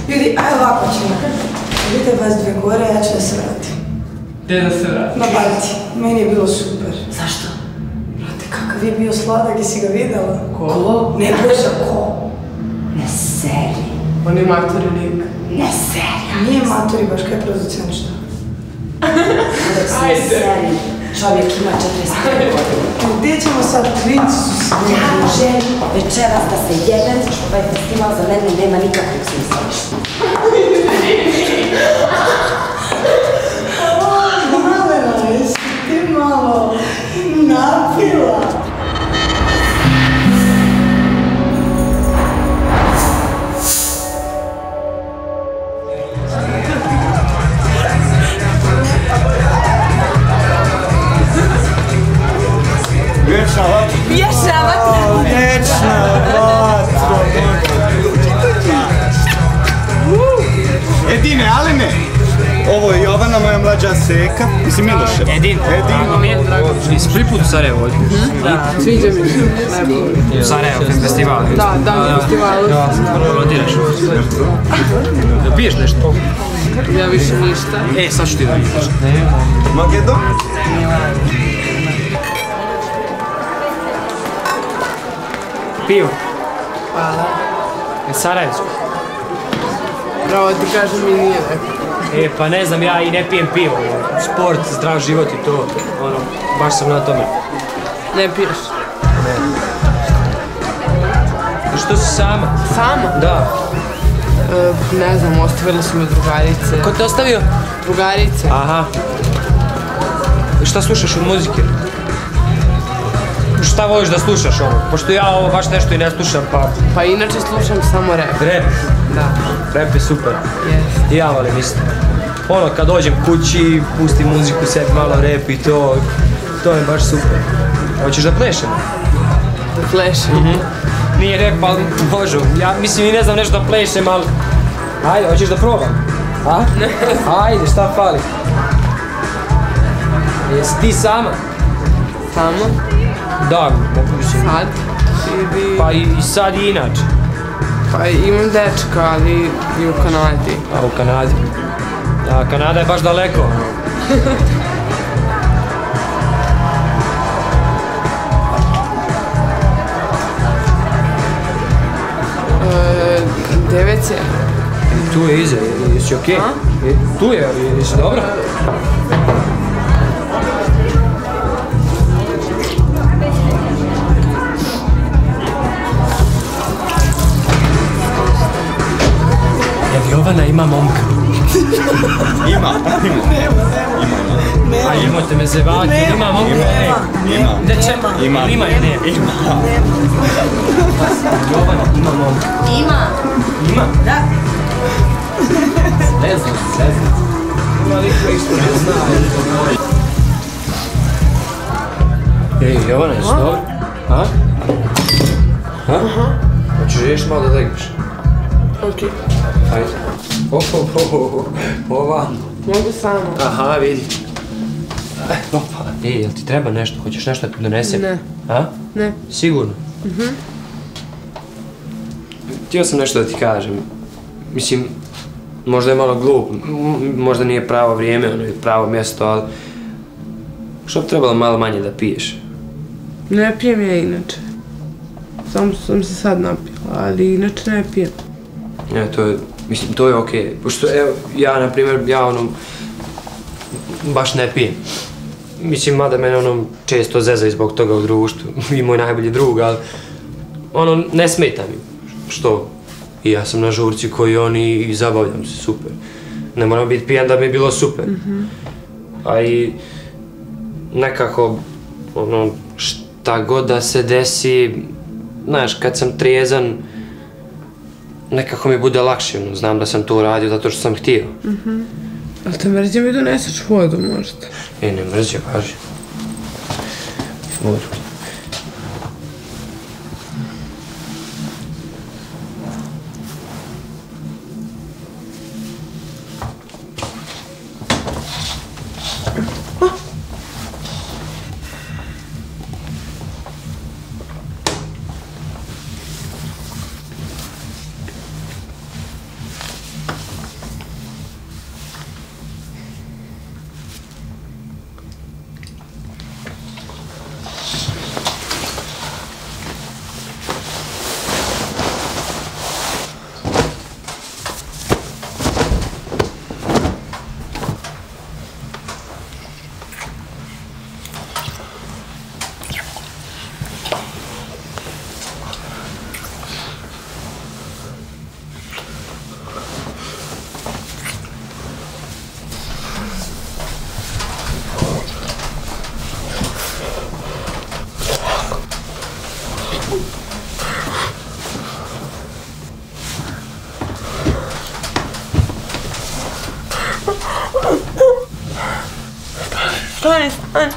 Ljudi, aj ovako ćemo. Idite vas dve gore, ja ću da se vratim. Gdje da se vratim? Na Balti. Meni je bilo super. Zašto? Brate, kakav je bio sladak, jesi ga videla? Ko? Ne, Boža, ko? Ne seri. On je maturi lik. Ne seri. Nije maturi, baš kaj je producent, što? Ne seri. Čovjek ima 45 godina. Gdje ćemo sad, klinci su se Ja želim večeras da se jebem, što ovaj festival za mene nema nikakvog smisla. Malena, jesi ti malo napila? Vječna vatra. Vječna vatra! Vječna vatra. Edine, ali ne. Ovo je Jovana, moja mlađa seka. Mislim Miloše. Edin. Drago mi je. Jesi prvi put u Sarajevo ovdje? Da, sviđa mi se. Najbolje. U Sarajevo, festival. Da, na festivalu. Volontiraš. Da piješ nešto? Ja više ništa. Sad ću ti da vidiš. Magedon? Pivo. Hvala. Je Sarajevsko. Pravo ti kažem mi nije neko. Pa ne znam, ja i ne pijem pivo. Sport, zdrav život i to. Ono, baš sam na tome. Ne piješ? Što si sama? Sama? Da. Ne znam, ostavile su me drugarice. Ko te ostavio? Drugarice. Aha. Šta slušaš od muzike? Šta voliš da slušaš ovo? Pošto ja ovo baš nešto i ne slušam, pa... Pa inače slušam samo rap. Rap? Da. Rap je super. Yes. I ja volim isto. Ono, kad dođem kući, pustim muziku, sebi malo rap i to... To je baš super. Hoćeš da plešemo? Da flešem. Nije rap, ali možu. Ja mislim i ne znam nešto da plešem, ali... Ajde, hoćeš da probam? A? Ajde, šta fali? Jesi ti sama? Sama? Da, mislim. Sad? Ili... Pa i sad i inače. Pa imam dečka, ali i u Kanadi. A u Kanadi? A Kanada je baš daleko. 9 je. Tu je iza, jesi okej? Tu je, jesi dobro? Jel Jovana ima momka? Ima. A imate me zevati, ima momka? Ima. Ima ili ne? Jovana ima momka. Ima. Ima? Da. Ne znam. Ima lik koji isto ne zna. Ej, Jovana, jesi dobro? A? Hoćeš još malo da legneš? Okej. Ajde. Ovamo. Mogu samo. Aha, vidi. Opa. Ej, jel ti treba nešto? Hoćeš nešto da ti donesem? Ne. A? Ne. Sigurno? Htio sam nešto da ti kažem. Mislim, možda je malo glup, možda nije pravo vrijeme, ono je pravo mjesto, ali... Što bi trebalo malo manje da piješ? Ne pijem ja inače. Samo sam se sad napila, ali inače ne pijem. Mislim, to je okej. Pošto, evo, ja, na primjer, baš ne pijem. Mislim, mada mene, često zezaju zbog toga u društvu. I moj najbolji drug, ali... ne smeta mi. Što? I ja sam na žurci koji oni i zabavljam se, super. Ne moram biti pijan da mi je bilo super. A i... nekako, šta god da se desi... Znaš, kad sam trijezan... Nekako mi bude lakše, znam da sam to uradio zato što sam htio. Ali te mrzio mi doneseš vodu možda? Ne mrzio, kaži. Vodu. Stani, stani.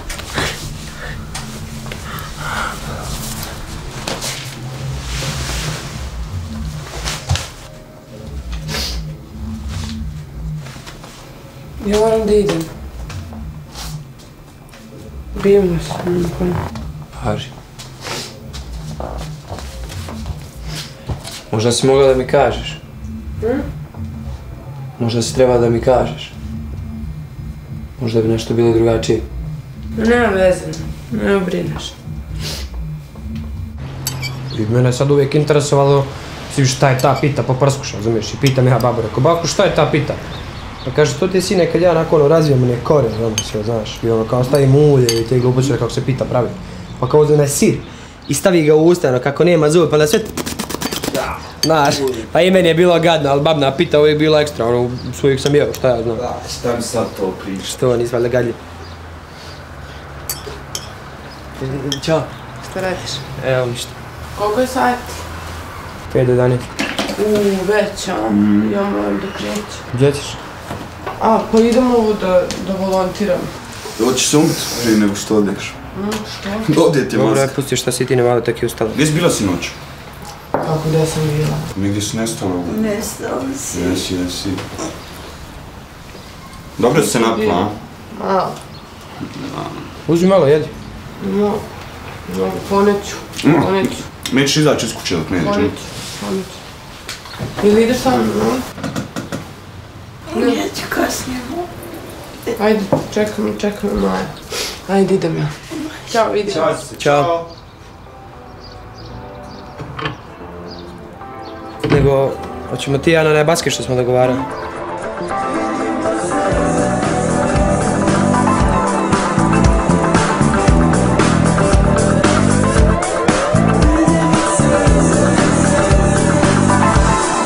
Ja moram da idem. Bijemo se. Važi. Možda si mogla da mi kažeš. Možda si trebala da mi kažeš. Možda bi nešto bilo drugačije. Nema veze, ne obrineš. I mene sad uvijek interesovalo šta je ta pita po prskuša, razumiješ? I pitam ja babu, rekao, bako šta je ta pita? Pa kaže, to ti je sine kad ja nakon razvijem mene kore, sve, znaš, i ono kao stavim ulje i te gluposti kako se pita pravi. Pa kao uzme sir i stavi ga u usta, kako nema zub, pa da sve... Znaš, pa i meni je bilo gadno, ali babna pita uvijek bila ekstra, ono, uvijek sam jeo, šta ja znam. Da, šta mi sad to priča? Što, nisi valjda gadljiv. Ćao. Šta radiš? Evo ništa. Koliko je sati? 5 do 11. Već, a? Ja moram da krećem. Gdje ćeš? A, pa idem ovo da volontiram. Hoćeš se umiti prije nego što odeš? Što? Ovdje ti je Dobro, maska. pusti šta si ti nemalo tek i ustala. Gdje si bila sinoć? Kako gdje sam bila? Negdje si nestala. Nestala si. Jesi. Dobro si se napila, a? Malo. Uzmi malo, jedi. No, poneću. Nećeš izaći iz kuće dok ne ideš, ne? Poneću. Ili ideš sa mnom, no? Ja ću kasnije. Ajde, čekam me Maja. Ajde, idem ja. Ćao, vidim. Ćao. Nego, hoćemo ti ja na onaj basket što smo dogovarali.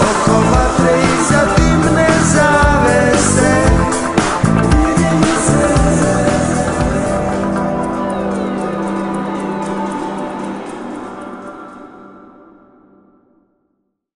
Oko vatre iza